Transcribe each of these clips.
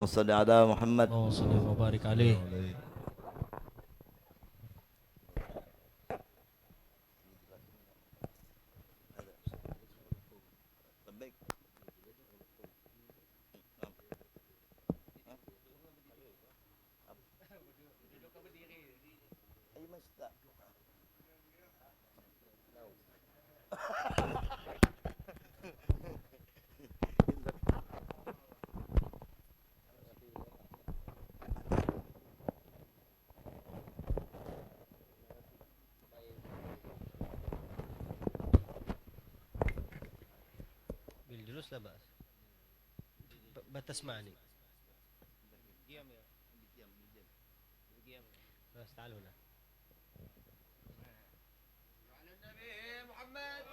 صل على محمد. اللهم صل وبارك عليه. بالجلوس لا بأس. بتسمعني. بس تعال هنا. على النبي محمد.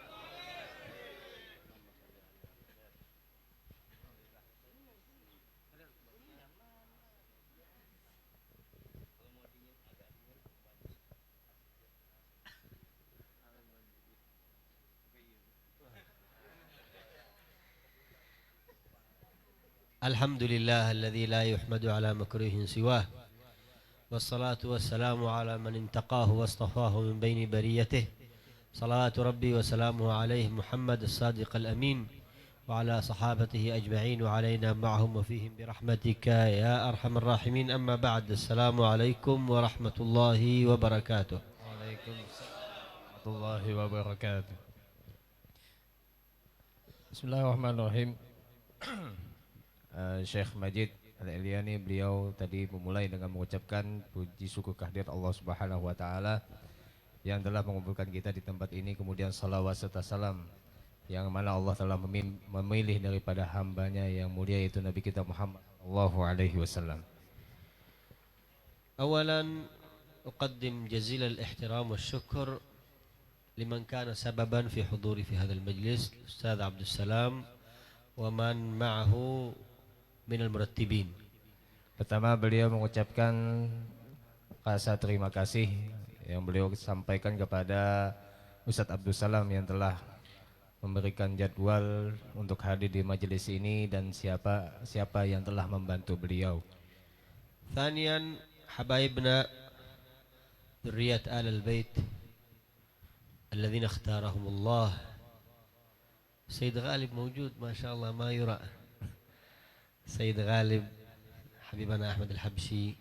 الحمد لله الذي لا يحمد على مكروه سواه، والصلاة والسلام على من انتقاه واصطفاه من بين بريته، صلوات ربي وسلامه عليه محمد الصادق الأمين وعلى صحابته أجمعين وعلينا معهم وفيهم برحمتك يا أرحم الراحمين. أما بعد، السلام عليكم ورحمة الله وبركاته. Waalaikumsalam warahmatullahi wabarakatuh. Bismillahirrahmanirrahim. Syekh Majid Al-Eliani, beliau tadi memulai dengan mengucapkan puji syukur kehadirat Allah Subhanahu wa taala yang telah mengumpulkan kita di tempat ini, kemudian salawat serta salam yang mana Allah telah memilih daripada hambanya yang mulia, yaitu Nabi kita Muhammad sallallahu alaihi wasallam. أولا أقدم جزيل الاحترام والشكر لمن كان سببا في حضوري في هذا المجلس، الأستاذ عبد السلام ومن معه من المرتبين. Pertama, beliau mengucapkan rasa terima kasih yang beliau sampaikan kepada Ustadz Abdul Salam yang telah memberikan jadwal untuk hadir di majelis ini dan siapa yang telah membantu beliau. ثانيا حبايبنا ذرية آل البيت الذين اختارهم الله. سيد غالب موجود ما شاء الله ما يرى. سيد غالب حبيبنا أحمد الحبشي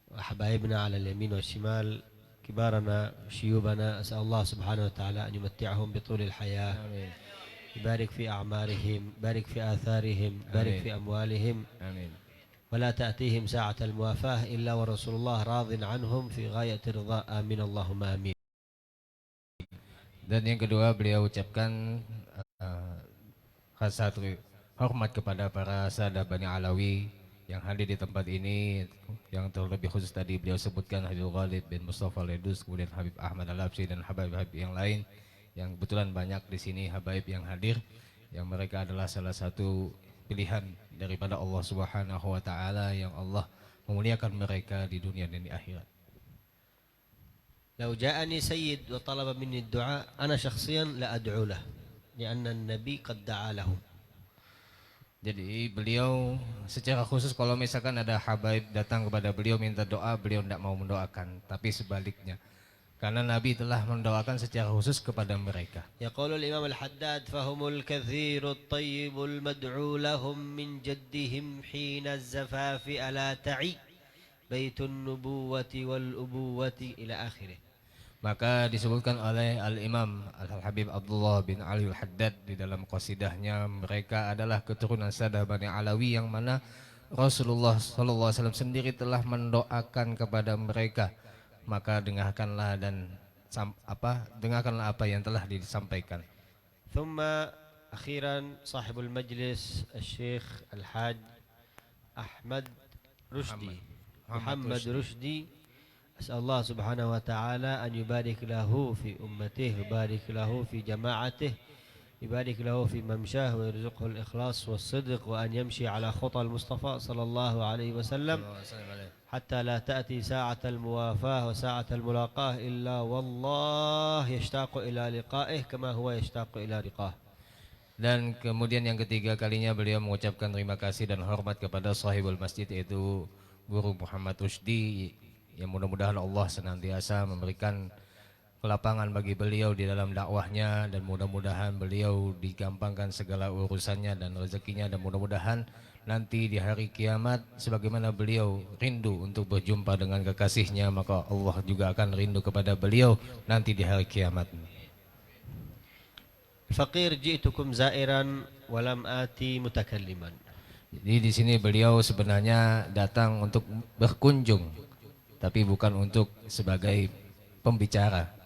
وحبايبنا على اليمين والشمال، كبارنا شيوبنا، أسأل الله سبحانه وتعالى أن يمتعهم بطول الحياة. Amin. يبارك في أعمارهم، يبارك في آثارهم، يبارك آمين. في أموالهم، Amin. ولا تأتيهم ساعة الموافاة إلا ورسول الله راض عنهم في غاية الرضا. آمين اللهم آمين. Dan yang kedua, beliau ucapkan rasa hormat kepada para sahabat Bani Alawi yang hadir di tempat ini, yang terlebih khusus tadi beliau sebutkan Habib Ghalib bin Mustafa Ledus, kemudian Habib Ahmad Al-Habsyi dan Habib-habib yang lain yang kebetulan banyak di sini habaib yang hadir, yang mereka adalah salah satu pilihan daripada Allah Subhanahu wa taala yang Allah memuliakan mereka di dunia dan di akhirat. لو جاءني سيد وطلب مني الدعاء أنا شخصيا لا أدعو له لأن النبي قد دعا له. Jadi beliau secara khusus kalau misalkan ada habaib datang kepada beliau minta doa, beliau tidak mau mendoakan, tapi sebaliknya karena Nabi telah mendoakan secara khusus kepada mereka. يقول الإمام الحداد فهم الكثير الطيب المدعو لهم من جدهم حين الزفاف ألا تعي بيت النبوة والأبوة إلى آخره. Maka disebutkan oleh Al-Imam Al-Habib Abdullah bin Ali Al-Haddad di dalam qasidahnya, mereka adalah keturunan sahabat Bani Alawi yang mana Rasulullah SAW sendiri telah mendoakan kepada mereka. Maka dengarkanlah dengarkanlah apa yang telah disampaikan. ثم أخيرا صاحب المجلس الشيخ الحاج أحمد رشدي محمد رشدي، أسأل الله سبحانه وتعالى أن يبارك له في أمته، يبارك له في جماعته، يبارك له في ممشاه ويرزقه الإخلاص والصدق، وأن يمشي على خطى المصطفى صلى الله عليه وسلم حتى لا تأتي ساعة الموافاة وساعة الملاقاة إلا والله يشتاق إلى لقائه كما هو يشتاق إلى لقاه. Dan kemudian yang ketiga kalinya beliau mengucapkan terima kasih dan hormat kepada sahibul masjid, yaitu Guru Muhammad Rusdi, yang mudah-mudahan Allah senantiasa memberikan kelapangan bagi beliau di dalam dakwahnya, dan mudah-mudahan beliau digampangkan segala urusannya dan rezekinya, dan mudah-mudahan nanti di hari kiamat sebagaimana beliau rindu untuk berjumpa dengan kekasihnya, maka Allah juga akan rindu kepada beliau nanti di hari kiamat. Faqir ji'tukum zairan walam ati mutakalliman. Jadi di sini beliau sebenarnya datang untuk berkunjung, tapi bukan untuk sebagai pembicara.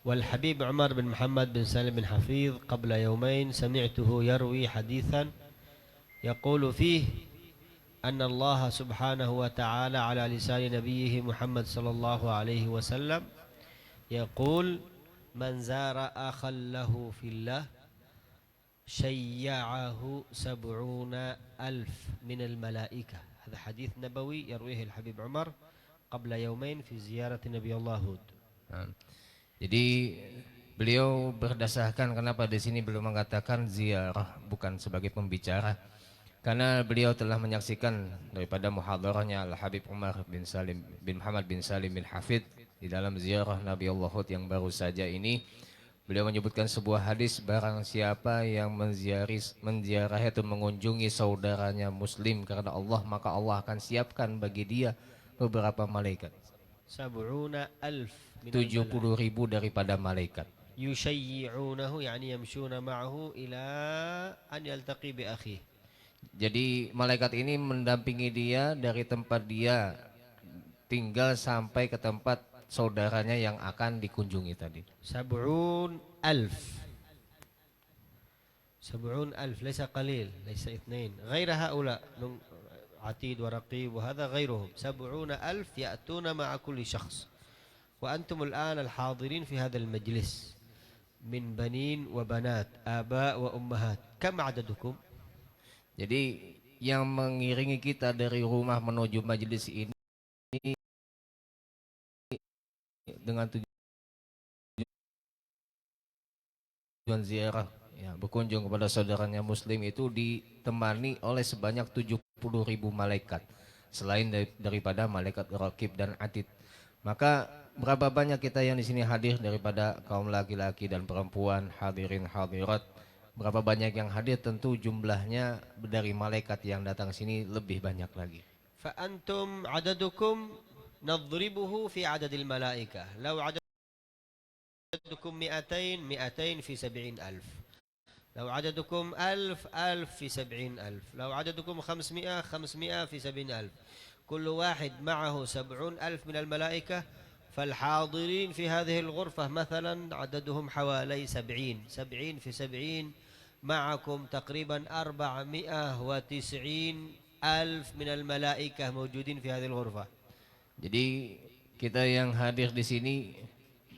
والحبيب عمر بن محمد بن سالم بن حفيظ قبل يومين سمعته يروي حديثا يقول فيه أن الله سبحانه وتعالى على لسان نبيه محمد صلى الله عليه وسلم يقول من زار أخا له في الله شيعه 70,000 من الملائكة. هذا حديث نبوي يرويه الحبيب عمر قبل يومين في زيارة نبي الله هود. Jadi beliau berdasarkan kenapa di sini belum mengatakan ziarah bukan sebagai pembicara, karena beliau telah menyaksikan daripada muhadarahnya Al Habib Umar bin Salim bin Muhammad bin Salim bin Hafid di dalam ziarah Nabi Allah Hud yang baru saja ini. Beliau menyebutkan sebuah hadis, barang siapa yang menziarahi atau mengunjungi saudaranya muslim karena Allah, maka Allah akan siapkan bagi dia beberapa malaikat. 70,000 70.000 daripada malaikat. يشيعونه يعني يمشون معه إلى أن يلتقي بأخيه. Jadi malaikat ini mendampingi dia dari tempat dia tinggal sampai ke tempat saudaranya yang akan dikunjungi tadi. 70,000 ليس قليل، ليس اثنين غير هؤلاء عتيد ورقيب وهذا غيرهم. 70,000 يأتون مع كل شخص، وأنتم الآن الحاضرين في هذا المجلس من بنين وبنات آباء وأمهات، كم عددكم؟ Jadi yang mengiringi kita dari rumah menuju majelis ini dengan tujuan ziarah, ya, berkunjung kepada saudaranya muslim itu ditemani oleh sebanyak 70.000 malaikat selain daripada malaikat Raqib dan Atid. Maka berapa banyak kita yang di sini hadir daripada kaum laki-laki dan perempuan, hadirin hadirat, berapa banyak yang hadir, tentu jumlahnya dari malaikat yang datang sini lebih banyak lagi. فأنتم عددكم نضربه في عدد الملائكة. لو عددكم 200 في 70,000. لو عددكم 1000 في 70,000. لو عددكم 500 في 70,000. كل واحد معه 70,000 من الملائكة، فالحاضرين في هذه الغرفة مثلا عددهم حوالي 70 في 70 معكم تقريبا 490,000 من الملائكة موجودين في هذه الغرفة. Jadi kita yang hadir di sini,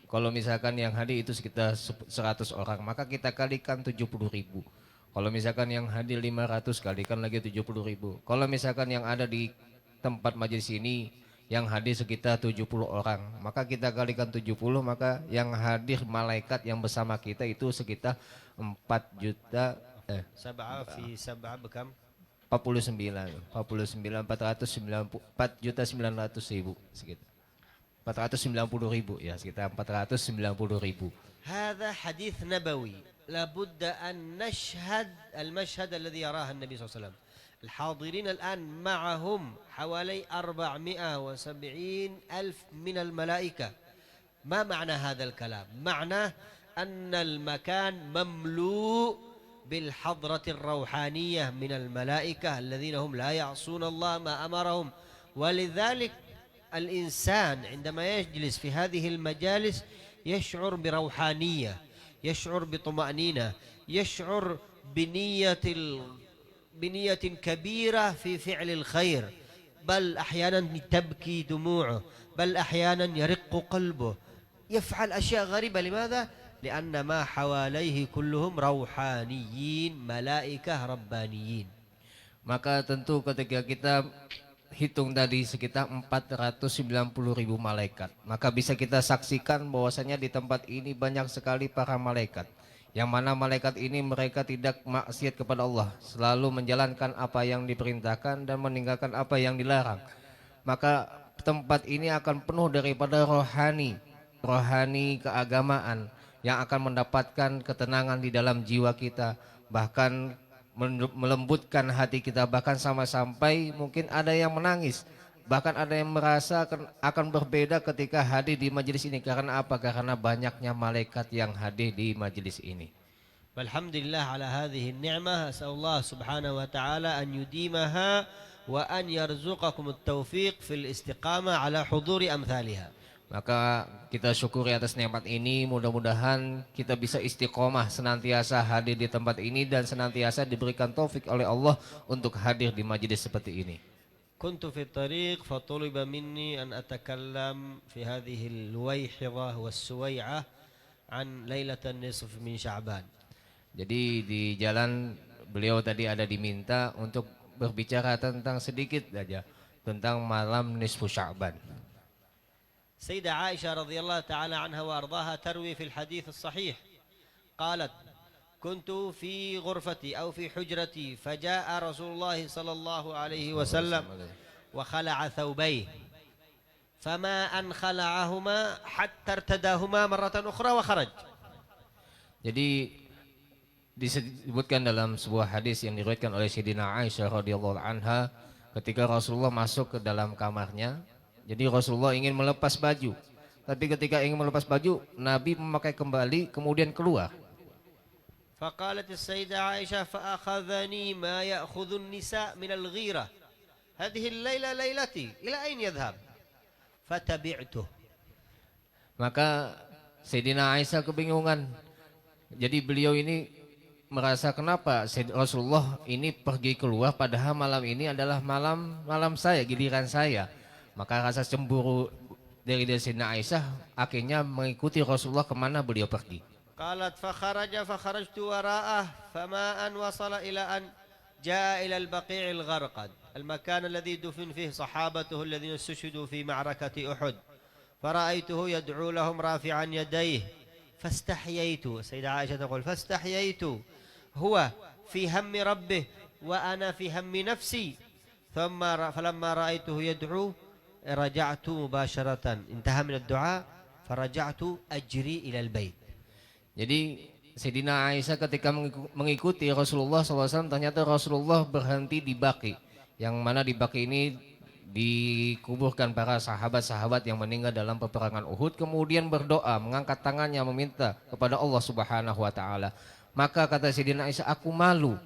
kalau misalkan yang hadir itu sekitar 100 orang, maka kita kalikan 70.000. Kalau misalkan yang hadir 500, kalikan lagi 70.000. Kalau misalkan yang ada di tempat majelis ini yang hadir sekitar 70 orang, maka kita kalikan 70, maka yang hadir malaikat yang bersama kita itu sekitar 4.990.000 sekitar 490.000, ya, sekitar 490.000. هذا حديث نبوي لابد أن نشهد المشهد الذي يراه النبي صلى الله عليه وسلم. الحاضرين الآن معهم حوالي 470,000 من الملائكة. ما معنى هذا الكلام؟ معناه أن المكان مملوء بالحضرة الروحانية من الملائكة الذين هم لا يعصون الله ما أمرهم. ولذلك الإنسان عندما يجلس في هذه المجالس يشعر بروحانية، يشعر بطمأنينة، يشعر بنية كبيرة في فعل الخير، بل أحيانا تبكي دموعه، بل أحيانا يرق قلبه، يفعل أشياء غريبة. لماذا؟ لأن ما حواليه كلهم روحانيين، ملائكة ربانيين. Maka tentu ketika kita hitung tadi sekitar 490.000 malaikat, maka bisa kita saksikan bahwasanya di tempat ini banyak sekali para malaikat yang mana malaikat ini mereka tidak maksiat kepada Allah, selalu menjalankan apa yang diperintahkan dan meninggalkan apa yang dilarang. Maka tempat ini akan penuh daripada rohani keagamaan yang akan mendapatkan ketenangan di dalam jiwa kita, bahkan melembutkan hati kita, bahkan sampai mungkin ada yang menangis, bahkan ada yang merasa akan berbeda ketika hadir di majelis ini. Karena apa? Karena banyaknya malaikat yang hadir di majelis ini. Alhamdulillah ala hadhihi ni'mah, as'alullah subhanahu wa ta'ala an yudimaha wa an yarzuqakum at-taufiq fil istiqamah ala huduri amthaliha. Maka kita syukuri atas nikmat ini, mudah-mudahan kita bisa istiqomah senantiasa hadir di tempat ini dan senantiasa diberikan taufik oleh Allah untuk hadir di majelis seperti ini. كنت في الطريق فطلب مني أن أتكلم في هذه الويحظة والسويعة عن ليلة النصف من شعبان. Jadi di jalan beliau tadi ada diminta untuk berbicara tentang sedikit saja tentang malam nisfu Sya'ban. سيدة عائشة رضي الله تعالى عنها وأرضاها تروي في الحديث الصحيح قالت كنت في غرفتي أو في حجرتي فجاء رسول الله صلى الله عليه وسلم وخلع ثوبيه فما أن خلعهما حتى ارتداهما مرة أخرى وخرج. Jadi disebutkan dalam sebuah hadis yang diriwayatkan oleh Sayyidina Aisyah radhiyallahu anha, ketika Rasulullah masuk ke dalam kamarnya. Jadi Rasulullah ingin melepas baju, tapi ketika ingin melepas baju, Nabi memakai kembali kemudian keluar. فقالت السيدة عائشة فأخذني ما يأخذ النساء من الغيرة هذه الليلة ليلتي إلى أين يذهب فتبعته. Maka Sayyidina Aisyah kebingungan. Jadi beliau ini merasa kenapa Rasulullah ini pergi keluar padahal malam ini adalah malam saya, giliran saya. Maka rasa cemburu dari Sayyidina Aisyah akhirnya mengikuti Rasulullah kemana beliau pergi. قالت فخرجت وراءه فما أن وصل إلى أن جاء إلى البقيع الغرقد المكان الذي دفن فيه صحابته الذين استشهدوا في معركة أحد فرأيته يدعو لهم رافعا يديه فاستحييت. السيدة عائشة تقول فاستحييت هو في هم ربه وأنا في هم نفسي فلما رأيته يدعو رجعت مباشرة انتهى من الدعاء فرجعت أجري إلى البيت. Jadi Sayyidina Aisyah ketika mengikuti Rasulullah SAW, ternyata Rasulullah berhenti di Baqi, yang mana di Baqi ini dikuburkan para sahabat-sahabat yang meninggal dalam peperangan Uhud, kemudian berdoa, mengangkat tangannya meminta kepada Allah Subhanahu wa taala. Maka kata Sayyidina Aisyah, aku malu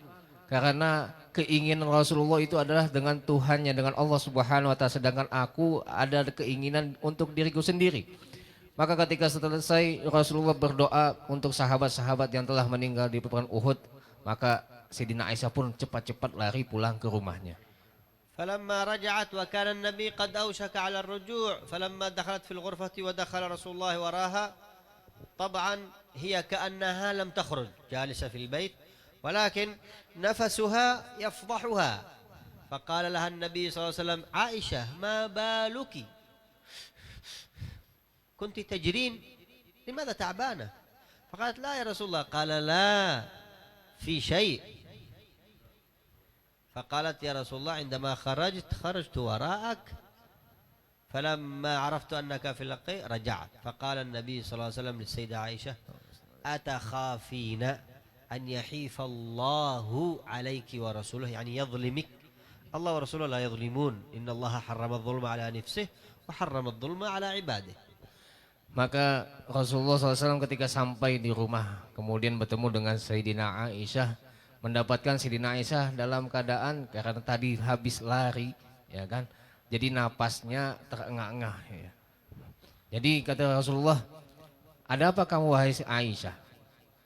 karena keinginan Rasulullah itu adalah dengan Tuhannya, dengan Allah Subhanahu wa taala, sedangkan aku ada keinginan untuk diriku sendiri. Maka ketika selesai Rasulullah berdoa untuk sahabat-sahabat yang telah meninggal di peperangan Uhud, maka Sayyidina Aisyah pun cepat-cepat lari pulang ke rumahnya. فلما رجعت وكان النبي قد أوشك على الرجوع فلما دخلت في الغرفة ودخل رسول الله وراها طبعا هي كأنها لم تخرج جالسة في البيت ولكن نفسها يفضحها فقال لها النبي صلى الله عليه وسلم عائشة ما بالك كنت تجرين لماذا تعبانة فقالت لا يا رسول الله قال لا في شيء فقالت يا رسول الله عندما خرجت وراءك فلما عرفت أنك في اللقي رجعت فقال النبي صلى الله عليه وسلم للسيدة عائشة أتخافين أن يحيف الله عليك ورسوله يعني يظلمك الله ورسوله لا يظلمون إن الله حرم الظلم على نفسه وحرم الظلم على عباده. Maka Rasulullah SAW ketika sampai di rumah kemudian bertemu dengan Sayyidina Aisyah, mendapatkan Sayyidina Aisyah dalam keadaan karena tadi habis lari, ya kan, jadi napasnya terengah-engah, ya. Jadi kata Rasulullah, ada apa kamu wahai Aisyah?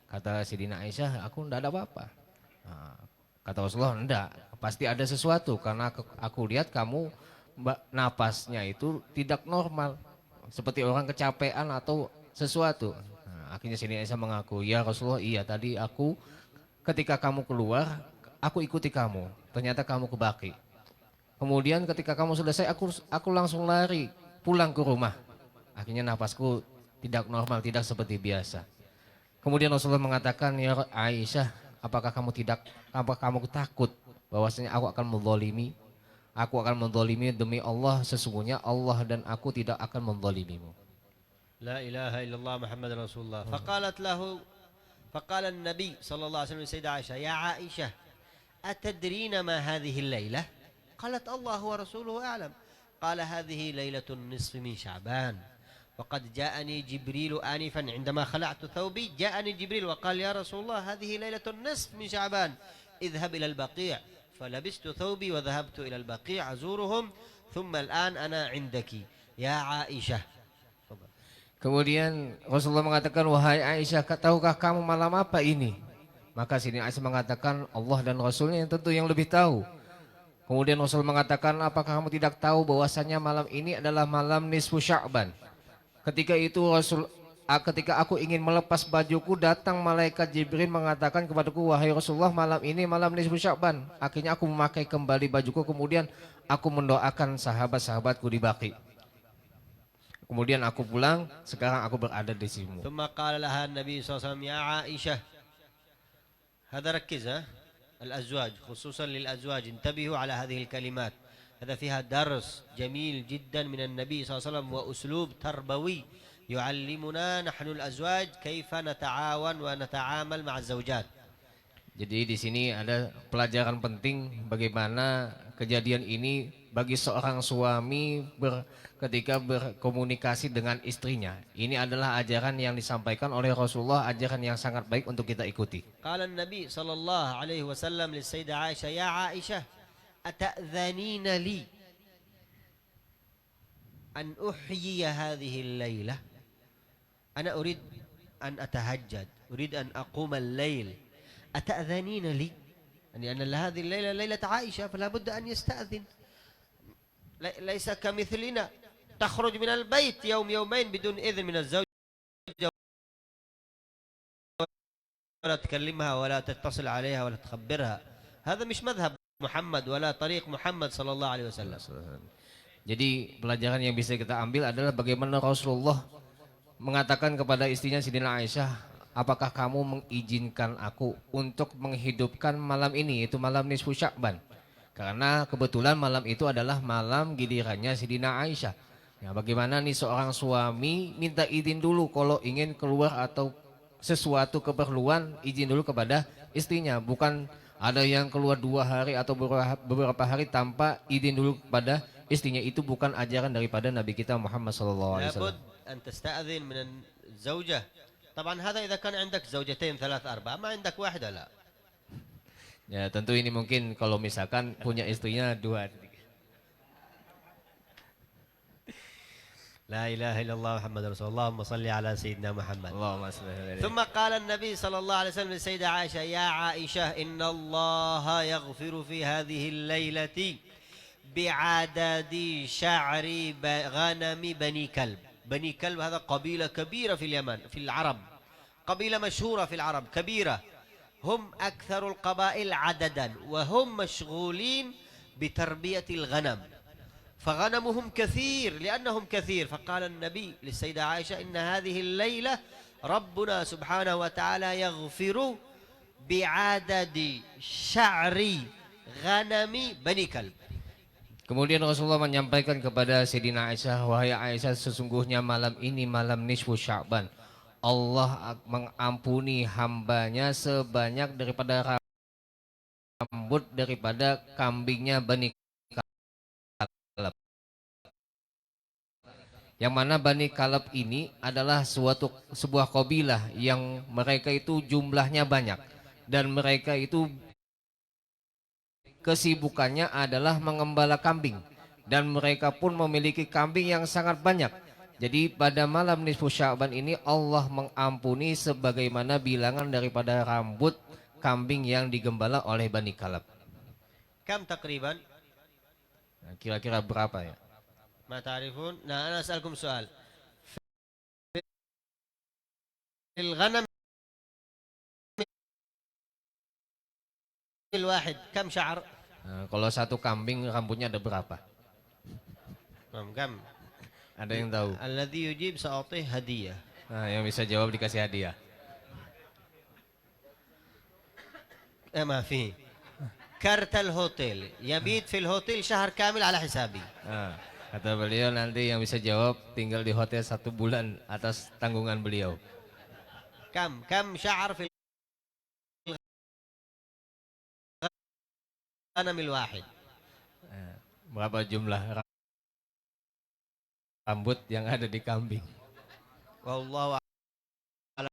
Kata Sayyidina Aisyah, aku tidak ada apa-apa. Nah, kata Rasulullah, enggak, pasti ada sesuatu karena aku lihat kamu napasnya itu tidak normal, seperti orang kecapean atau sesuatu. Nah, akhirnya Sayyidina Aisyah mengaku, ya Rasulullah, iya tadi aku ketika kamu keluar, aku ikuti kamu. Ternyata kamu ke Baqi. Kemudian ketika kamu selesai, aku langsung lari pulang ke rumah. Akhirnya napasku tidak normal, tidak seperti biasa. Kemudian Rasulullah mengatakan, ya Aisyah, apakah kamu takut bahwasanya aku akan menzalimi? Aku akan menzalimi demi Allah, sesungguhnya Allah dan aku tidak akan menzalimimu. لا إله إلا الله محمد رسول الله. فقال النبي صلى الله عليه وسلم للسيدة عائشة: يا عائشة أتدرين ما هذه الليلة؟ قالت: الله ورسوله أعلم. قال: هذه ليلة النصف من شعبان، وقد جاءني جبريل آنفا عندما خلعت ثوبي، جاءني جبريل وقال: يا رسول الله هذه ليلة النصف من شعبان، اذهب إلى البقيع. فلبست ثوبي وذهبت إلى البقيع أزورهم، ثم الآن أنا عندك يا عائشة. Kemudian Rasulullah mengatakan, wahai Aisyah, tahukah kamu malam apa ini? Maka sini Aisyah mengatakan, Allah dan Rasulnya yang tentu yang lebih tahu. Kemudian Rasul mengatakan, apakah kamu tidak tahu bahwasanya malam ini adalah malam nisfu Sya'ban? Ketika itu ketika aku ingin melepas bajuku, datang malaikat Jibril mengatakan kepadaku, wahai Rasulullah, malam ini malam nisfu Sya'ban. Akhirnya aku memakai kembali bajuku, kemudian aku mendoakan sahabat-sahabatku di Baqi. Kemudian aku pulang, sekarang aku berada di sini. ثم قال لها النبي صلى الله عليه وسلم: يا عائشة، هذا ركز، الأزواج خصوصا للأزواج انتبهوا على هذه الكلمات، هذا فيها درس جميل جدا من النبي صلى الله عليه وسلم وأسلوب تربوي يعلمنا نحن الأزواج كيف نتعاون ونتعامل مع الزوجات. Jadi di sini ada pelajaran penting bagaimana kejadian ini bagi seorang suami ketika berkomunikasi dengan istrinya. Ini adalah ajaran yang disampaikan oleh Rasulullah, ajaran yang sangat baik untuk kita ikuti. Qala Nabi sallallahu alaihi wasallam li Sayyidah Aisyah: ya Aisyah, ata'dhanina li an uhyiya hadhihi al-lailah? Ana urid an atahajjad, urid an aquma al-lail. أتأذنين لي؟ يعني أن هذه الليلة ليلة عائشة فلا بد أن يستأذن. ليس كمثلنا تخرج من البيت يوم يومين بدون إذن من الزوج، ولا تكلمها ولا تتصل عليها ولا تخبرها. هذا مش مذهب محمد ولا طريق محمد صلى الله عليه وسلم. Jadi pelajaran yang bisa kita ambil adalah bagaimana Rasulullah mengatakan kepada istrinya Sidina Aisyah, apakah kamu mengizinkan aku untuk menghidupkan malam ini, yaitu malam nisfu Sya'ban? Karena kebetulan malam itu adalah malam gilirannya Sidina Aisyah. Ya, bagaimana nih seorang suami minta izin dulu kalau ingin keluar atau sesuatu keperluan, izin dulu kepada istrinya. Bukan ada yang keluar 2 hari atau beberapa hari tanpa izin dulu kepada istrinya. Itu bukan ajaran daripada Nabi kita Muhammad SAW. لابد أن تستأذن من الزوجة. طبعا هذا إذا كان عندك زوجتين 3 4، ما عندك واحدة لا. Ya tentu ini mungkin kalau misalkan punya istrinya 2 3. لا إله إلا الله محمد رسول الله. اللهم صل على سيدنا محمد. Allahumma shalli alaihi. ثم قال النبي صلى الله عليه وسلم للسيدة عائشة: يا عائشة، إن الله يغفر في هذه الليلة بعدد شعر غنم بني كلب. بني كلب هذا قبيلة كبيرة في اليمن، في العرب، قبيلة مشهورة في العرب كبيرة، هم أكثر القبائل عددا وهم مشغولين بتربية الغنم، فغنمهم كثير لأنهم كثير. فقال النبي للسيدة عائشة: إن هذه الليلة ربنا سبحانه وتعالى يغفر بعدد شعر غنم بني كلب. Kemudian Rasulullah menyampaikan kepada Sayyidina Aisyah, wahai Aisyah, sesungguhnya malam ini malam nisfu Sya'ban. Allah mengampuni hambanya sebanyak daripada rambut daripada kambingnya Bani Kalab. Yang mana Bani Kalab ini adalah sebuah kabilah yang mereka itu jumlahnya banyak dan mereka itu kesibukannya adalah mengembala kambing dan mereka pun memiliki kambing yang sangat banyak. Jadi pada malam nisfu Sya'ban ini Allah mengampuni sebagaimana bilangan daripada rambut kambing yang digembala oleh Bani Kalab. Kam takriban? Kira-kira berapa ya? Ma ta'rifun? Nah, ana as'alukum soal. Fil ghanam الواحد كم شعر؟ Kalau satu kambing rambutnya ada berapa? Kam? Ada yang tahu? Alladhi yujib sa'atih hadiyah. Nah, yang bisa jawab dikasih hadiah. ما في كارت الهوتيل يبيت في الهوتيل شهر كامل على حسابي. Kata beliau nanti yang bisa jawab tinggal di hotel 1 bulan atas tanggungan beliau. كم شعر في الغنم الواحد؟ Berapa jumlah rambut yang ada di kambing? والله أعلم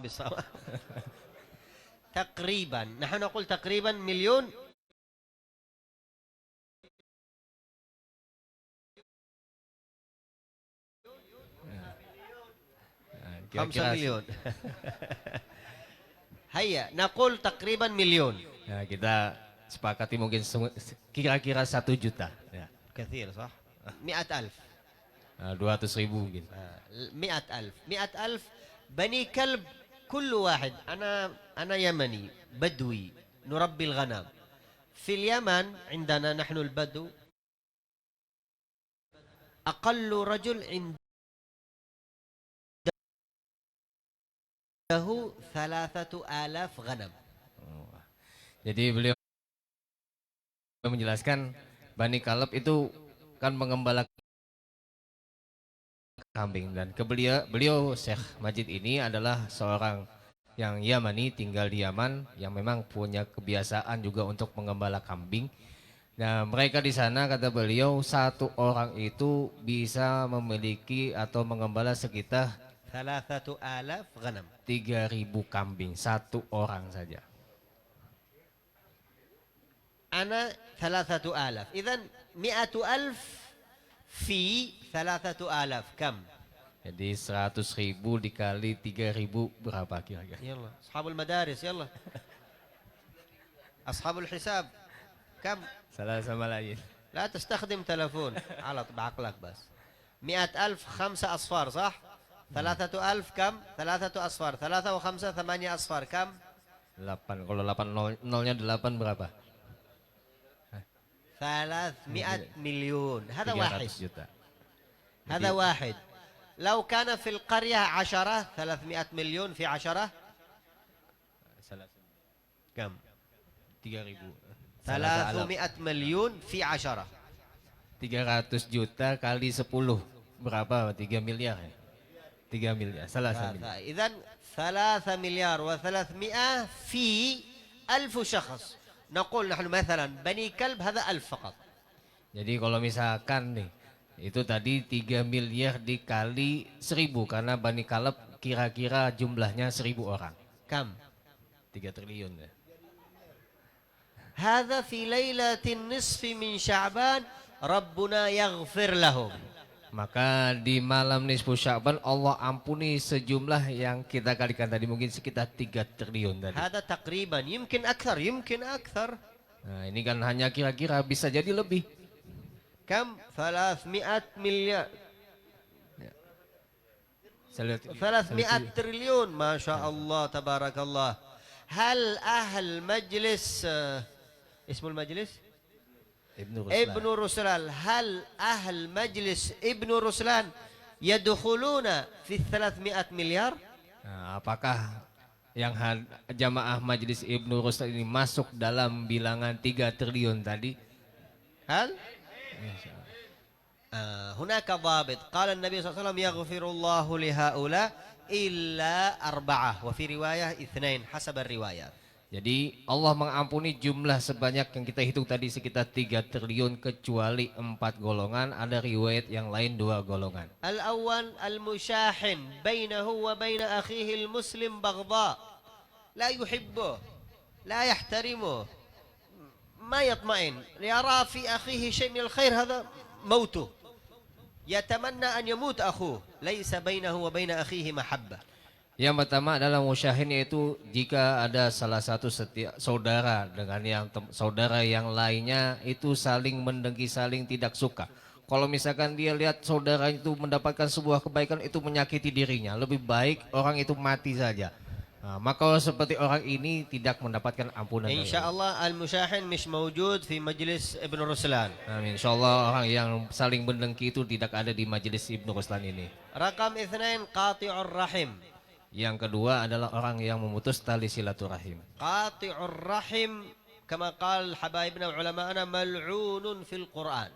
بالصواب. تقريبا نحن نقول تقريبا مليون. خمسة مليون. هيا نقول تقريبا مليون. Ya, kita sepakati mungkin kira-kira 1 juta. Ya. كثير صح. 100,000. 200.000 mungkin. 100,000. 100,000 بني كلب. كل واحد. أنا يمني بدوي نربي الغنم. في اليمن عندنا نحن البدو أقل رجل عنده 3,000 غنم. Jadi beliau menjelaskan Bani Kaleb itu kan mengembala kambing, dan beliau Syekh Majid ini adalah seorang yang Yamani, tinggal di Yaman, yang memang punya kebiasaan juga untuk mengembala kambing. Nah, mereka di sana, kata beliau, 1 orang itu bisa memiliki atau mengembala sekitar 3,000 غنم. 3.000 kambing, 1 orang saja. أنا 3,000. إذن 100,000 في 3,000 كم؟ Jadi 100.000 dikali 3.000 berapa kira-kira? يلا أصحاب المدارس يلا. أصحاب الحساب كم؟ Salah sama lain. لا تستخدم تلفون على بعقلك بس. 100,000 5 أصفار صح؟ 3,000 كم؟ 3 أصفار. 3 و5 8 أصفار كم؟ 8. Kalau 8 nolnya 8 berapa? 300 مليون. هذا 300 واحد. juta. هذا واحد. لو كان في القرية 10 300 مليون في 10 كم؟ 3.000. 300 مليون في 10. 300 juta kali 10 berapa? 3 miliar ya? 3 miliar. Salah satu. إذن 3 مليار و300 في 1000 شخص. نقول نحن مثلا بني كلب هذا 1000 فقط. Jadi kalau misalkan nih, itu tadi 3 miliar dikali 1000, karena Bani Kaleb kira-kira jumlahnya 1000 orang. كم؟ 3 triliun ya. هذا في ليلة النصف من شعبان ربنا يغفر لهم. Maka di malam nisfu Sya'ban Allah ampuni sejumlah yang kita kalikan tadi, mungkin sekitar 3 triliun tadi. هذا تقريبا يمكن أكثر يمكن أكثر. Nah, ini kan hanya kira-kira, bisa jadi lebih. كم؟ 300 مليار. 300 تريليون. ما شاء الله تبارك الله. هل أهل مجلس اسم المجلس ابن رسلان، هل أهل مجلس ابن رسلان يدخلون في 300 مليار؟ Nah, apakah yang jamaah Majelis Ibnu Ruslan ini masuk dalam bilangan 3 triliun tadi? هل؟ هناك ضابط قال النبي صلى الله عليه وسلم يغفر الله لهؤلاء إلا 4 وفي رواية 2 حسب الروايات. Jadi Allah mengampuni jumlah sebanyak yang kita hitung tadi sekitar 3 triliun kecuali 4 golongan, ada riwayat yang lain 2 golongan. الأول المشاحن بينه وبين أخيه المسلم بغضاء لا يحبه لا يحترمه ما يطمئن يرى في أخيه شيء من الخير هذا موته يتمنى أن يموت أخوه ليس بينه وبين أخيه محبة. Yang pertama adalah musyahin, yaitu jika ada salah satu saudara dengan saudara yang lainnya itu saling mendengki, saling tidak suka. Kalau misalkan dia lihat saudara itu mendapatkan sebuah kebaikan, itu menyakiti dirinya, lebih baik orang itu mati saja. Nah, maka kalau seperti orang ini tidak mendapatkan ampunan. Insyaallah al-musyahin مش موجود في مجلس ابن رسلان. Amin. Insyaallah orang yang saling mendengki itu tidak ada di majelis Ibnu Ruslan ini. رقم 2 قاطع الرحم. Yang kedua adalah orang yang memutus tali silaturahim. Qati'ur rahim kama qala habaibna ulama'ana mal'unun fil Qur'an.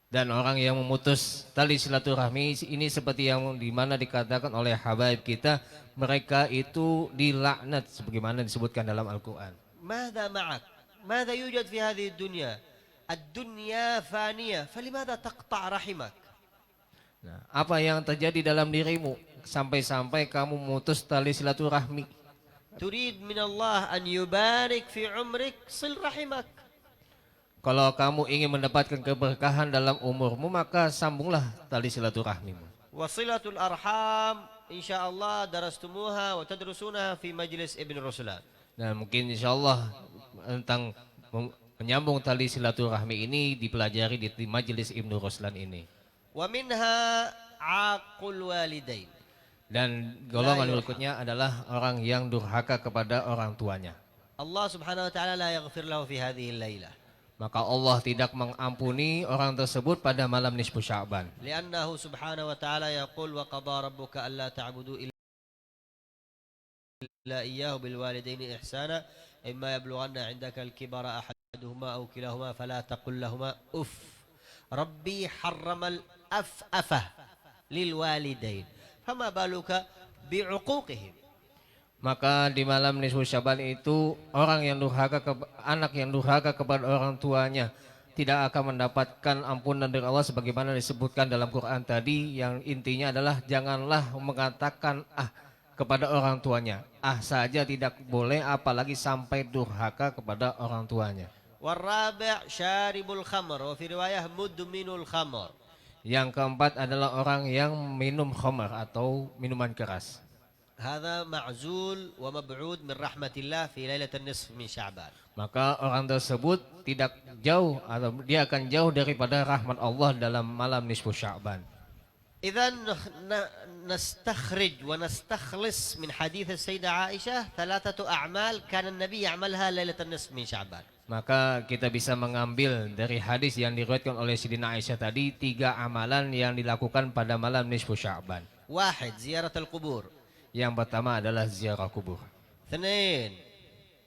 Dan orang yang memutus tali silaturahmi ini seperti yang dimana dikatakan oleh habaib kita, mereka itu dilaknat sebagaimana disebutkan dalam Al-Quran. ماذا معك؟ ماذا يوجد في هذه الدنيا؟ الدنيا فانية فلماذا تقطع رحمك؟ Nah, apa yang terjadi dalam dirimu sampai-sampai kamu memutus tali silaturahmi? تريد من الله أن يبارك في عمرك صل رحمك. Kalau kamu ingin mendapatkan keberkahan dalam umurmu, maka sambunglah tali silaturahmimu. وصلة الأرحام إن شاء الله درستموها وتدرسونها في مجلس ابن رسلان. Dan mungkin insya Allah tentang menyambung tali silaturahmi ini dipelajari di majelis Ibnu Ruslan ini. ومنها عاق الوالدين. Dan golongan berikutnya adalah orang yang durhaka kepada orang tuanya. الله سبحانه وتعالى لا يغفر له في هذه الليلة. Maka Allah tidak mengampuni orang tersebut pada malam nisfu Sya'ban. لأنه سبحانه وتعالى يقول وقضى ربك ألا تعبدوا إلا إياه بالوالدين إحسانا إما يبلغن عندك الكبر أحدهما أو كلاهما فلا تقل لهما أف ربي حرم الأفأفة للوالدين فما بالك بعقوقهم. Maka di malam nisfu Sya'ban itu orang yang durhaka anak yang durhaka kepada orang tuanya tidak akan mendapatkan ampunan dari Allah sebagaimana disebutkan dalam Quran tadi, yang intinya adalah janganlah mengatakan kepada orang tuanya. Saja tidak boleh, apalagi sampai durhaka kepada orang tuanya. والرابع شارب الخمر وفي رواية مدمن الخمر. Yang keempat adalah orang yang minum khamar atau minuman keras. هذا معزول ومبعود من رحمة الله في ليلة النصف من شعبان. Maka orang tersebut tidak jauh atau dia akan jauh daripada rahmat Allah dalam malam nisfu Sya'ban. إذا نستخرج ونستخلص من حديث السيدة عائشة 3 أعمال كان النبي يعملها ليلة النصف من شعبان. Maka kita bisa mengambil dari hadis yang diriwayatkan oleh Sayyidina Aisyah tadi 3 amalan yang dilakukan pada malam nisfu Sya'ban. 1 زيارة القبور. Yang pertama adalah ziarah kubur. 2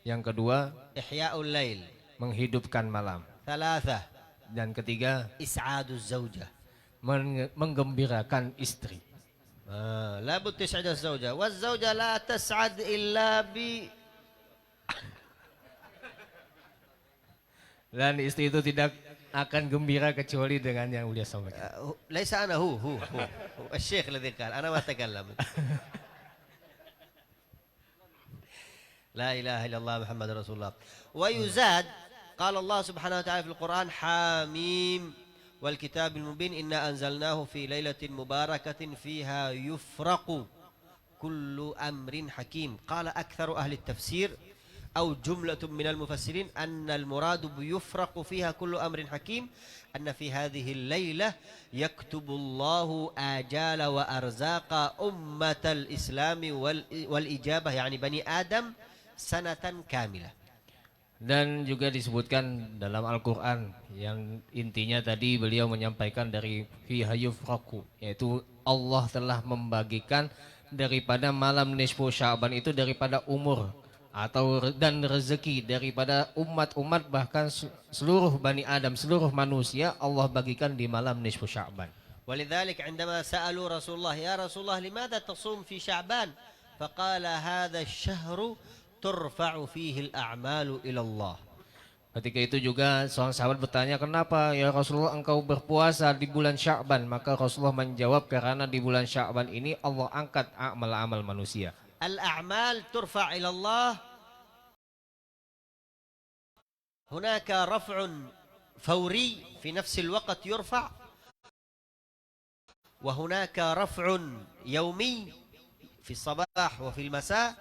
Yang kedua, إحياء الليل. menghidupkan malam. 3 Dan ketiga, إسعاد الزوجة. menggembirakan istri. لابد تسعد الزوجة والزوجة لا تسعد إلا Dan istri itu tidak akan gembira kecuali dengan yang ulia sampaikan. ليس أنا هو الشيخ الذي قال أنا ما أتكلم. لا إله إلا الله محمد رسول الله. ويزاد قال الله سبحانه وتعالى في القرآن حاميم والكتاب المبين إنا أنزلناه في ليلة مباركة فيها يفرق كل أمر حكيم. قال أكثر أهل التفسير أو جملة من المفسرين أن المراد بيفرق فيها كل أمر حكيم أن في هذه الليلة يكتب الله آجال وأرزاق أمة الإسلام والإجابة يعني بني آدم سنة كاملة. Dan juga disebutkan dalam Al-Quran yang intinya tadi beliau menyampaikan dari fiha yufraqu, yaitu Allah telah membagikan daripada malam nisfu Sya'ban itu daripada umur dan rezeki daripada umat-umat, bahkan seluruh Bani Adam, seluruh manusia Allah bagikan di malam nisfu Sya'ban. ولذلك عندما سألوا رسول الله يا رسول الله لماذا تصوم في شعبان فقال هذا الشهر ترفع فيه الأعمال إلى الله. Ketika itu juga seorang sahabat bertanya, kenapa ya Rasulullah engkau berpuasa di bulan Sya'ban? Maka Rasulullah menjawab, karena di bulan Sya'ban ini Allah angkat amal-amal manusia. الأعمال ترفع إلى الله. هناك رفع فوري في نفس الوقت يرفع وهناك رفع يومي في الصباح وفي المساء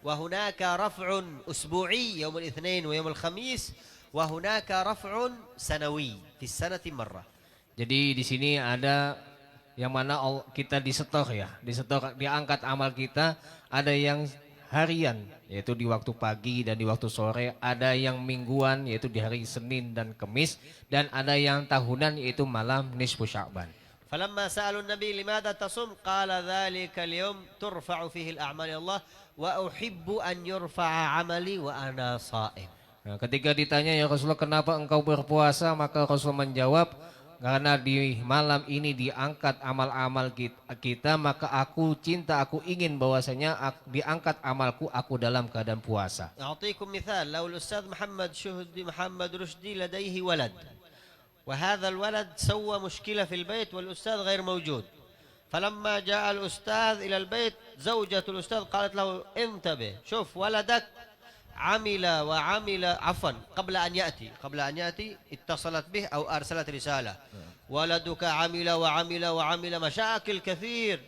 وهناك رفع أسبوعي يوم الاثنين ويوم الخميس وهناك رفع سنوي في السنة مرة. Jadi di sini ada yang mana kita disetor, diangkat amal kita. Ada yang harian yaitu di waktu pagi dan di waktu sore, ada yang mingguan yaitu di hari Senin dan Kamis, dan ada yang tahunan yaitu malam nisfu Sya'ban. فلما سألوا النبي لماذا تصوم قال ذلك اليوم ترفع فيه الأعمال إلى الله وأحب أن يرفع عملي وأنا صائم. Nah, ketika ditanya ya Rasulullah kenapa engkau berpuasa, maka Rasulullah menjawab karena di malam ini diangkat amal-amal kita, maka aku cinta, aku ingin bahwasanya diangkat amalku aku dalam keadaan puasa. أعطيكم مثال لو الأستاذ محمد رشدي لديه ولد وهذا الولد سوى مشكلة في البيت والأستاذ غير موجود فلما جاء الأستاذ إلى البيت زوجة الأستاذ قالت له انتبه شوف ولدك عمل عفوا قبل أن يأتي اتصلت به أو أرسلت رسالة ولدك عمل وعمل مشاكل كثير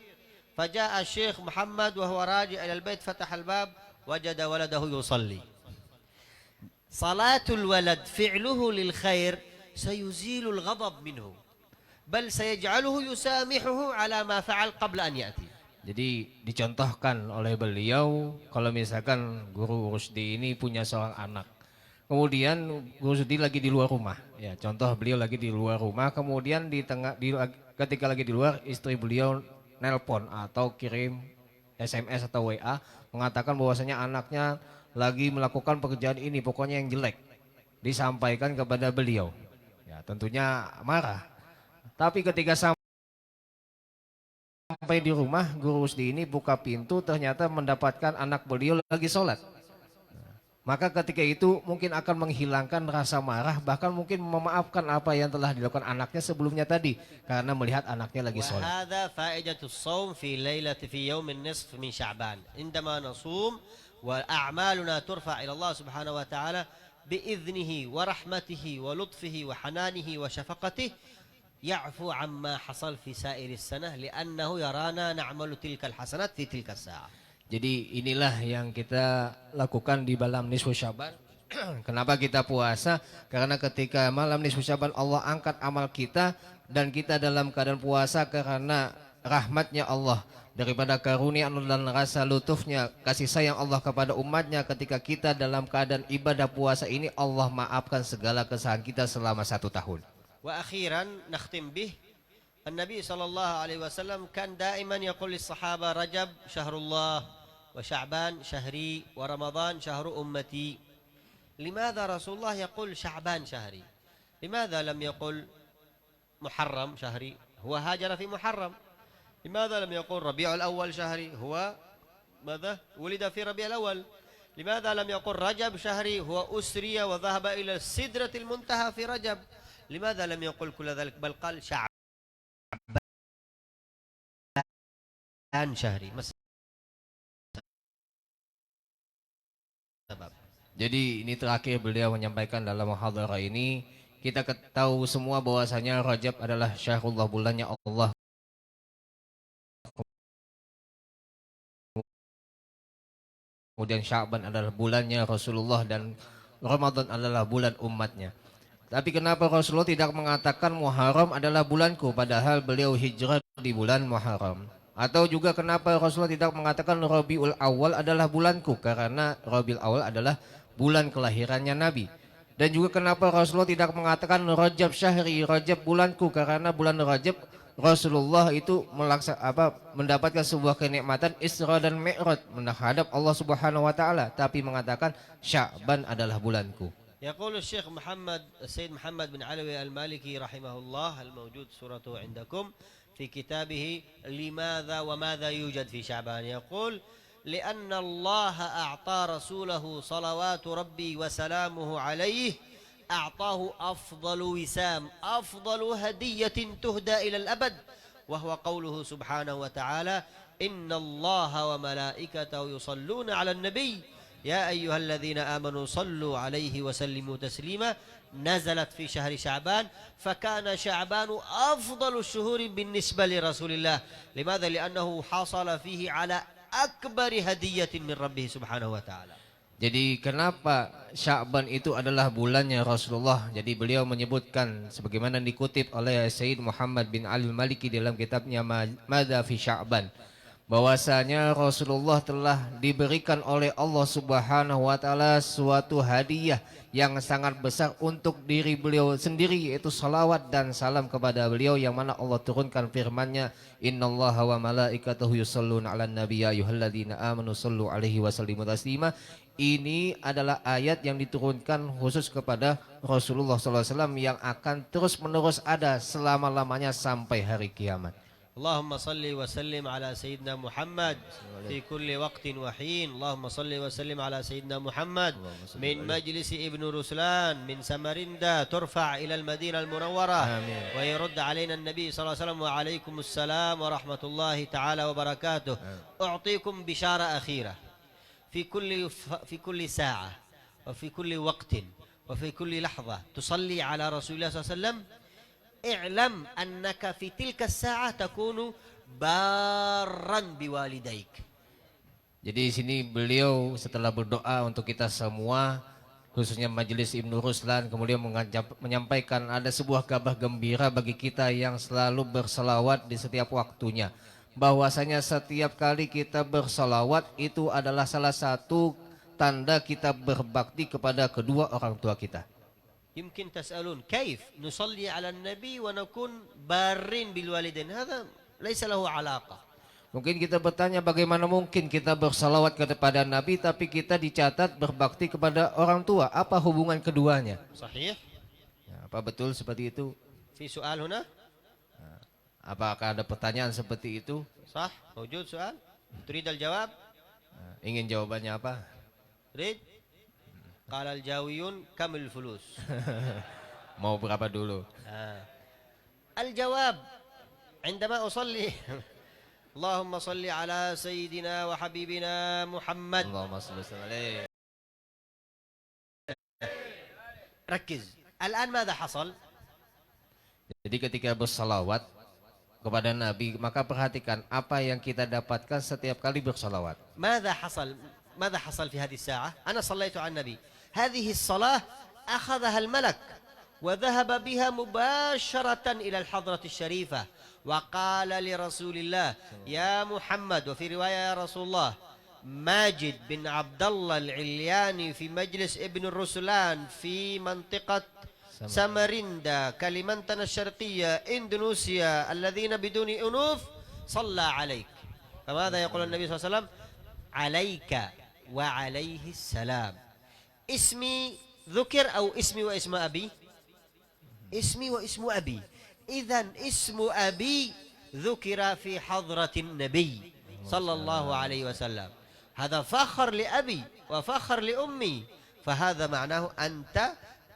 فجاء الشيخ محمد وهو راجع إلى البيت فتح الباب وجد ولده يصلي. صلاة الولد فعله للخير سيزيل الغضب منه بل سيجعله يسامحه على ما فعل قبل أن يأتي. Jadi dicontohkan oleh beliau kalau misalkan Guru Rusdi ini punya seorang anak. Kemudian Guru Rusdi lagi di luar rumah. Ya, contoh beliau lagi di luar rumah, kemudian ketika lagi di luar istri beliau nelpon atau kirim SMS atau WA mengatakan bahwasanya anaknya lagi melakukan pekerjaan ini, pokoknya yang jelek. Disampaikan kepada beliau. Ya, tentunya marah. Tapi ketika sampai di rumah, Guru Rusdi ini buka pintu, ternyata mendapatkan anak beliau lagi sholat. Maka ketika itu mungkin akan menghilangkan rasa marah, bahkan mungkin memaafkan apa yang telah dilakukan anaknya sebelumnya tadi, karena melihat anaknya lagi sholat. وهذا فائدة الصوم في يوم النصف من شعبان عندما نصوم وأعمالنا ترفع إلى الله سبحانه وتعالى بإذنه ورحمته ولطفه وحنانه وشفقته يعفو عما حصل في سائر السنة لأنه يرانا نعمل تلك الحسنات في تلك الساعة. Jadi inilah yang kita lakukan di malam nisfu Syaban. Kenapa kita puasa? Karena ketika malam nisfu Syaban Allah angkat amal kita dan kita dalam keadaan puasa karena rahmatnya Allah, daripada karunia dan rasa lutufnya, kasih sayang Allah kepada umatnya. Ketika kita dalam keadaan ibadah puasa ini, Allah maafkan segala kesalahan kita selama 1 tahun. وأخيرا نختم به النبي صلى الله عليه وسلم كان دائما يقول للصحابة رجب شهر الله وشعبان شهري ورمضان شهر أمتي. لماذا رسول الله يقول شعبان شهري؟ لماذا لم يقل محرم شهري؟ هو هاجر في محرم. لماذا لم يقل ربيع الأول شهري؟ هو ماذا ولد في ربيع الأول. لماذا لم يقل رجب شهري؟ هو أسري وذهب إلى السدرة المنتهى في رجب. لماذا لم يقل كل ذلك بل قال شعبان شهري؟ Jadi ini terakhir beliau menyampaikan dalam muhadharah ini, kita tahu semua bahwasanya Rajab adalah syahrullah, bulannya Allah. Kemudian Sya'ban adalah bulannya Rasulullah dan Ramadan adalah bulan umatnya. Tapi kenapa Rasulullah tidak mengatakan Muharram adalah bulanku, padahal beliau hijrah di bulan Muharram? Atau juga kenapa Rasulullah tidak mengatakan Rabiul Awal adalah bulanku, karena Rabiul Awal adalah bulan kelahirannya Nabi? Dan juga kenapa Rasulullah tidak mengatakan Rajab syahri, Rajab bulanku, karena bulan Rajab Rasulullah itu mendapatkan sebuah kenikmatan Isra dan Mi'raj menghadap Allah Subhanahu wa taala, tapi mengatakan Sya'ban adalah bulanku. يقول السيد محمد بن علوي المالكي رحمه الله الموجود صورته عندكم في كتابه لماذا وماذا يوجد في شعبان، يقول لأن الله أعطى رسوله صلوات ربي وسلامه عليه أعطاه أفضل وسام، أفضل هدية تهدى إلى الأبد، وهو قوله سبحانه وتعالى إن الله وملائكته يصلون على النبي يا أيها الذين آمنوا صلوا عليه وسلموا تسليما، نزلت في شهر شعبان، فكان شعبان أفضل الشهور بالنسبة لرسول الله. لماذا؟ لأنه حصل فيه على أكبر هدية من ربه سبحانه وتعالى. Jadi kenapa Sya'ban itu adalah bulannya Rasulullah? Jadi beliau menyebutkan sebagaimana dikutip oleh Sayyid Muhammad bin Ali al-Maliki dalam kitabnya Madza fi Sya'ban, bahwasanya Rasulullah telah diberikan oleh Allah Subhanahu wa taala suatu hadiah yang sangat besar untuk diri beliau sendiri, yaitu salawat dan salam kepada beliau, yang mana Allah turunkan firman-Nya, innallaha wa malaikatahu yusholluna 'alan nabi ya ayyuhalladzina amanu shallu 'alaihi wa sallimu taslima. Ini adalah ayat yang diturunkan khusus kepada Rasulullah SAW yang akan terus menerus ada selama-lamanya sampai hari kiamat. اللهم صل وسلم على سيدنا محمد في كل وقت وحين. اللهم صل وسلم على سيدنا محمد من مجلس ابن رسلان من سمرندا ترفع إلى المدينة المنورة، ويرد علينا النبي صلى الله عليه وسلم وعليكم السلام ورحمة الله تعالى وبركاته. أعطيكم بشارة أخيرة في كل ساعة وفي كل وقت وفي كل لحظة تصلي على رسول الله صلى الله عليه وسلم، اعلم أنك في تلك الساعة تكون بارا بوالديك. Jadi di sini beliau setelah berdoa untuk kita semua, khususnya Majelis Ibnu Ruslan, kemudian menyampaikan ada sebuah kabar gembira bagi kita yang selalu berselawat di setiap waktunya, bahwasanya setiap kali kita berselawat itu adalah salah satu tanda kita berbakti kepada kedua orang tua kita. يمكن تسألون كيف نصلي على النبي ونكون بارين بالوالدين؟ هذا ليس له علاقة. Mungkin kita bertanya, bagaimana mungkin kita bersalawat kepada Nabi tapi kita dicatat berbakti kepada orang tua? Apa hubungan keduanya? صحيح. Ya, apa betul seperti itu? في سؤال هنا؟ Apakah ada pertanyaan seperti itu? صح. موجود سؤال؟ تريد الجواب؟ Ingin jawabannya apa? تريد؟ قال الجاويون كم الفلوس؟ Mau berapa dulu? الجواب عندما أصلي اللهم صل على سيدنا وحبيبنا محمد. اللهم صل وسلم عليه. ركز الآن ماذا حصل؟ Jadi ketika bersalawat kepada Nabi, maka perhatikan apa yang kita dapatkan setiap kali bersalawat. ماذا حصل؟ ماذا حصل في هذه الساعة؟ أنا صليت على النبي، هذه الصلاة أخذها الملك وذهب بها مباشرة إلى الحضرة الشريفة وقال لرسول الله يا محمد، وفي رواية يا رسول الله، ماجد بن عبد الله العلياني في مجلس ابن الرسلان في منطقة سمرندا كليمانتان الشرقية إندونيسيا الذين بدون أنوف صلى عليك. فماذا يقول النبي صلى الله عليه وسلم؟ عليك وعليه السلام. اسمي ذكر أو اسمي واسم أبي؟ اسمي واسم أبي. إذن اسم أبي ذكر في حضرة النبي صلى الله عليه وسلم. هذا فخر لأبي وفخر لأمي، فهذا معناه أنت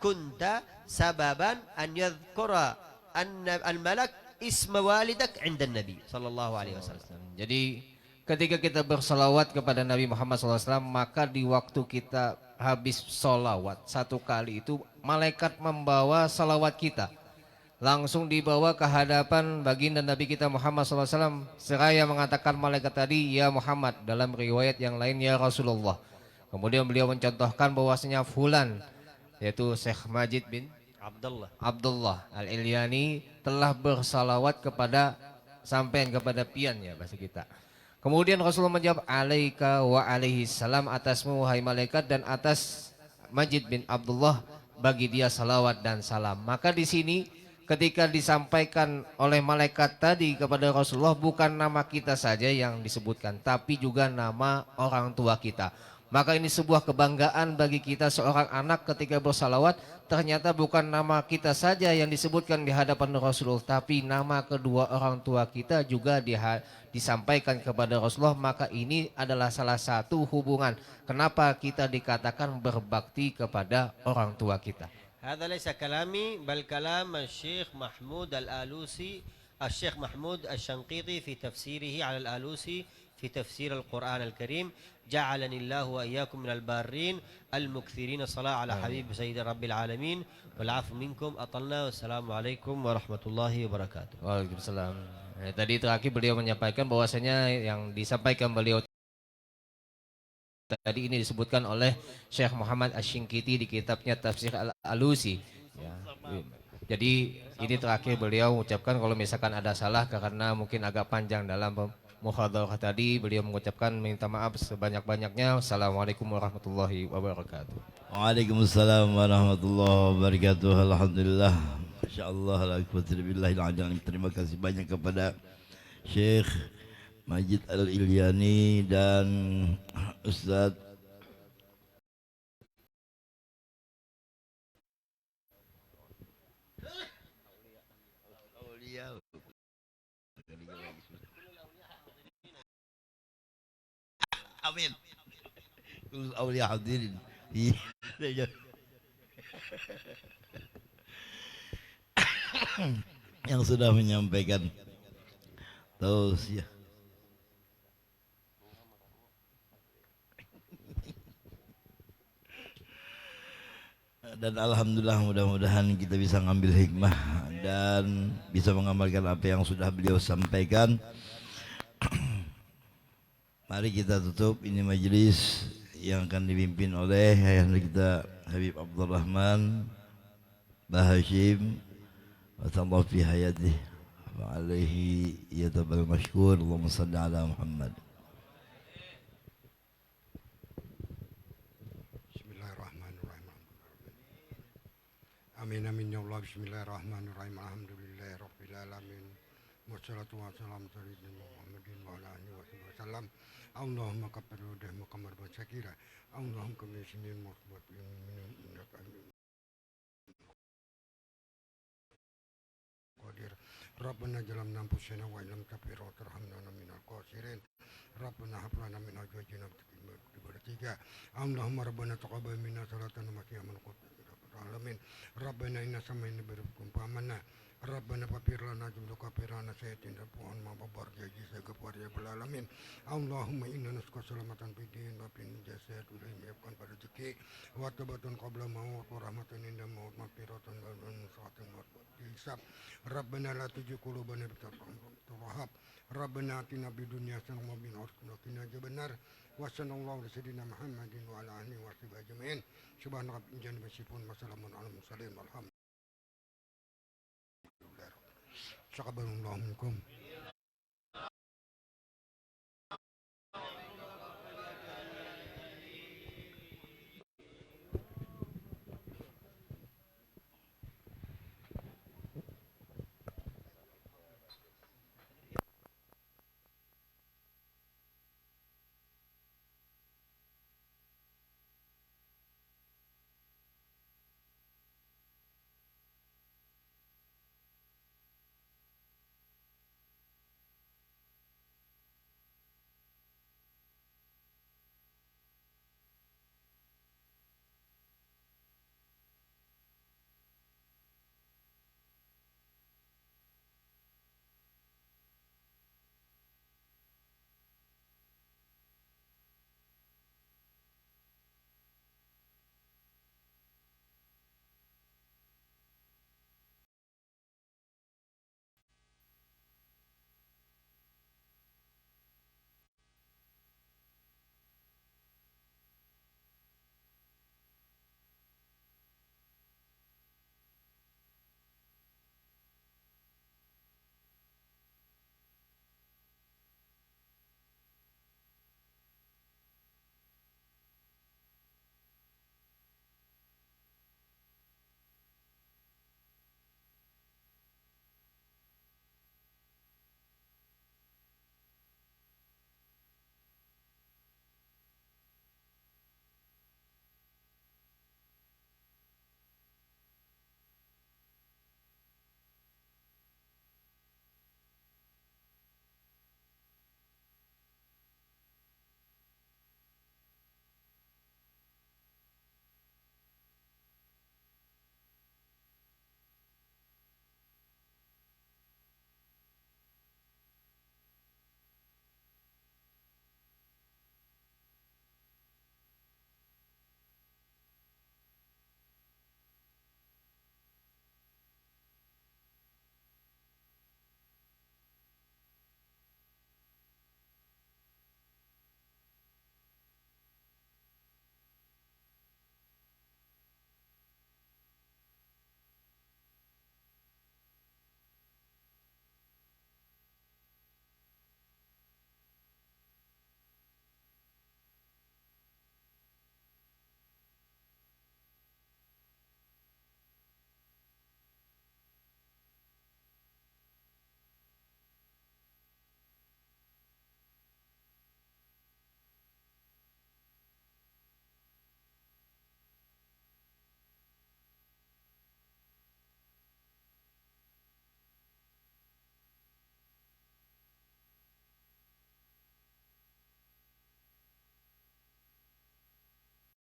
كنت سببا أن يذكر أن الملك اسم والدك عند النبي صلى الله عليه وسلم. Jadi ketika kita bersalawat kepada Nabi Muhammad SAW, maka di waktu kita habis salawat satu kali itu, malaikat membawa salawat kita langsung dibawa ke hadapan baginda Nabi kita Muhammad SAW, seraya mengatakan malaikat tadi, ya Muhammad, dalam riwayat yang lain ya Rasulullah. Kemudian beliau mencontohkan bahwasanya fulan, yaitu Syekh Majid bin Abdullah Al-Ilyani, telah bersalawat kepada sampean, kepada pian ya bahasa kita. Kemudian Rasulullah menjawab, alaika wa alaihi salam, atasmu wahai malaikat dan atas Majid bin Abdullah, bagi dia salawat dan salam. Maka di sini ketika disampaikan oleh malaikat tadi kepada Rasulullah, bukan nama kita saja yang disebutkan, tapi juga nama orang tua kita. Maka ini sebuah kebanggaan bagi kita seorang anak ketika bersalawat, ternyata bukan nama kita saja yang disebutkan di hadapan Rasulullah, tapi nama kedua orang tua kita juga disampaikan kepada Rasulullah. Maka ini adalah salah satu hubungan kenapa kita dikatakan berbakti kepada orang tua kita. هذا ليس كلامي بل كلام الشيخ محمود الآلوسي، الشيخ محمود الشنقيطي في تفسيره على الآلوسي في تفسير القرآن الكريم. جعلني الله وإياكم من البارين المكثرين الصلاة على حبيب سيد رب العالمين. والعفو منكم أطلنا، والسلام عليكم ورحمة الله وبركاته. Waalaikumsalam. Tadi terakhir beliau menyampaikan bahwasanya yang disampaikan beliau tadi ini disebutkan oleh Syekh Muhammad Asy-Syinqiti di kitabnya Tafsir Al-Alusi. Ya. Jadi ini terakhir beliau ucapkan, kalau misalkan ada salah karena mungkin agak panjang dalam muhadharah tadi. Beliau mengucapkan minta maaf sebanyak-banyaknya. Assalamualaikum warahmatullahi wabarakatuh. Waalaikumsalam warahmatullahi wabarakatuh. Alhamdulillah. Masya Allah. Terima kasih banyak kepada Syekh Majid Al-Ilyani dan Ustadz Amin. Kulus awliya hadirin. Iya. Yang sudah menyampaikan tausiah. Dan alhamdulillah mudah-mudahan kita bisa ngambil hikmah dan bisa mengamalkan apa yang sudah beliau sampaikan. Mari kita tutup ini majelis yang akan dipimpin oleh ayahanda kita Habib Abdurrahman Bahashim wa sallallahu fi hayatih wa alaihi yatabal mashkur. Allahumma salli ala Muhammad. Bismillahirrahmanirrahim. Amin amin ya Allah. Bismillahirrahmanirrahim. Alhamdulillahi rabbil alamin. Wassalatu wassalamu ala sayyidina Muhammadin wa ala alihi wasallam. Allahumma kaffir dah muqammar wa sakira. Allahumma kamishinin musbat min qadir. Rabbana jalamna anfusana wa illam taghfir wa tarhamna minal khasirin. Rabbana hab lana min azwajina tiga. Allahumma rabbana taqabbal minna salatana wa qiyamana alamin. Rabbana inna sami'na birukum famanna. Rabbana fafir lana jumlah kafirana sayyidin rabuhan ma babar jaji segapar ya belalamin. Allahumma inna nasqa salamatan fidin wa fin jasad wa yabkan pada rezeki wa tabatun qabla maut wa rahmatan inda maut mafiratan wa nusratan wa hisab. Rabbana la tujib qulubana bi tarhab. Rabbana atina bid dunya hasanah wa fil akhirati hasanah benar. Wa sallallahu ala sayyidina Muhammadin wa ala alihi wa sahbihi ajmain. Subhana rabbika rabbil izzati wa salamun alal mursalin walhamdulillah. Taqabbalallahu minkum.